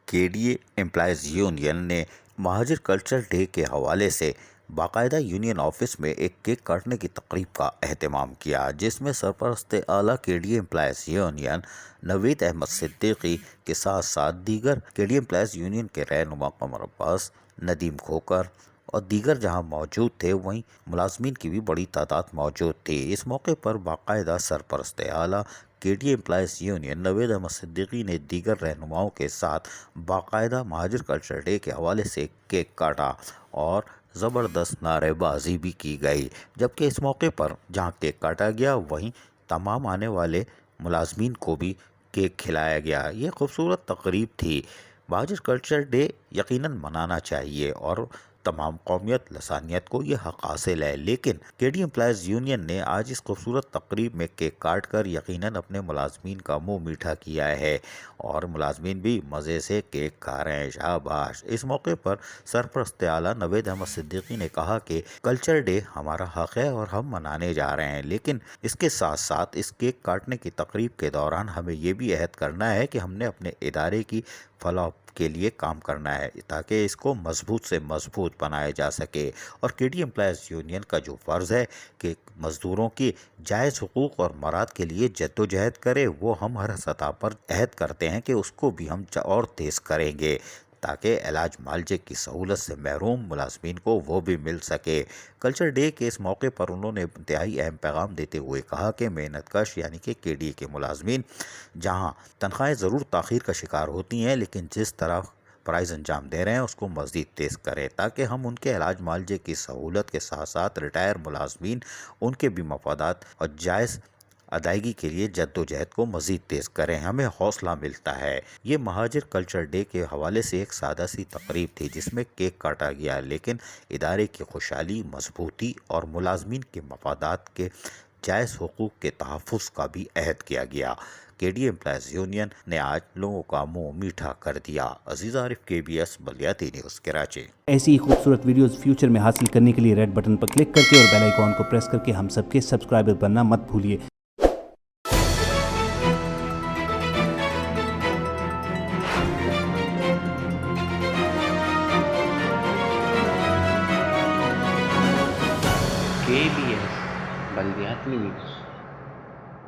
کے D A employees union نے مہاجر کلچر ڈے کے حوالے سے باقاعدہ یونین آفس میں ایک کیک کاٹنے کی تقریب کا اہتمام کیا، جس میں سرپرست اعلیٰ کے ڈی اے امپلائیز یونین نوید احمد صدیقی کے ساتھ ساتھ دیگر کے ڈی اے امپلائیز یونین کے رہنما قمر عباس، ندیم کھوکر اور دیگر جہاں موجود تھے، وہیں ملازمین کی بھی بڑی تعداد موجود تھی۔ اس موقع پر باقاعدہ سرپرست اعلیٰ کے ڈی اے امپلائیز یونین نوید احمد صدیقی نے دیگر رہنماؤں کے ساتھ باقاعدہ مہاجر کلچر ڈے کے حوالے سے کیک کاٹا اور زبردست نعرے بازی بھی کی گئی، جبکہ اس موقع پر جہاں کیک کاٹا گیا وہیں تمام آنے والے ملازمین کو بھی کیک کھلایا گیا۔ یہ خوبصورت تقریب تھی۔ مہاجر کلچر ڈے یقیناً منانا چاہیے اور تمام قومیت لسانیت کو یہ حق حاصل ہے، لیکن کے ڈی امپلائیز یونین نے آج اس خوبصورت تقریب میں کیک کاٹ کر یقیناً اپنے ملازمین کا منہ میٹھا کیا ہے اور ملازمین بھی مزے سے کیک کھا رہے ہیں۔ شاباش۔ اس موقع پر سرپرست اعلیٰ نوید احمد صدیقی نے کہا کہ کلچر ڈے ہمارا حق ہے اور ہم منانے جا رہے ہیں، لیکن اس کے ساتھ ساتھ اس کیک کاٹنے کی تقریب کے دوران ہمیں یہ بھی عہد کرنا ہے کہ ہم نے اپنے ادارے کی فلاح کے لیے کام کرنا ہے تاکہ اس کو مضبوط سے مضبوط بنایا جا سکے، اور کے ڈی امپلائیز یونین کا جو فرض ہے کہ مزدوروں کی جائز حقوق اور مراد کے لیے جدوجہد کرے، وہ ہم ہر سطح پر عہد کرتے ہیں کہ اس کو بھی ہم اور تیز کریں گے تاکہ علاج معالجے کی سہولت سے محروم ملازمین کو وہ بھی مل سکے۔ کلچر ڈے کے اس موقع پر انہوں نے انتہائی اہم پیغام دیتے ہوئے کہا کہ محنت کش یعنی کہ کے ڈی اے کے ملازمین جہاں تنخواہیں ضرور تاخیر کا شکار ہوتی ہیں، لیکن جس طرح فرائض انجام دے رہے ہیں اس کو مزید تیز کریں تاکہ ہم ان کے علاج معالجے کی سہولت کے ساتھ ساتھ ریٹائر ملازمین ان کے بھی مفادات اور جائز ادائیگی کے لیے جدوجہد کو مزید تیز کریں۔ ہمیں حوصلہ ملتا ہے۔ یہ مہاجر کلچر ڈے کے حوالے سے ایک سادہ سی تقریب تھی جس میں کیک کاٹا گیا، لیکن ادارے کی خوشحالی، مضبوطی اور ملازمین کے مفادات کے جائز حقوق کے تحفظ کا بھی عہد کیا گیا۔ کے ڈی اے امپلائیز یونین نے آج لوگوں کا منہ میٹھا کر دیا۔ عزیز عارف، KBS بلیاتی نیوز، کراچی۔ ایسی ہی خوبصورت ویڈیوز فیوچر میں حاصل کرنے کے لیے ریڈ بٹن پر کلک کر کے اور بیل آئیکن کو پریس کر کے ہم سب کے سبسکرائبر بننا مت بھولیے۔ KBS بلدیاتی نیوز۔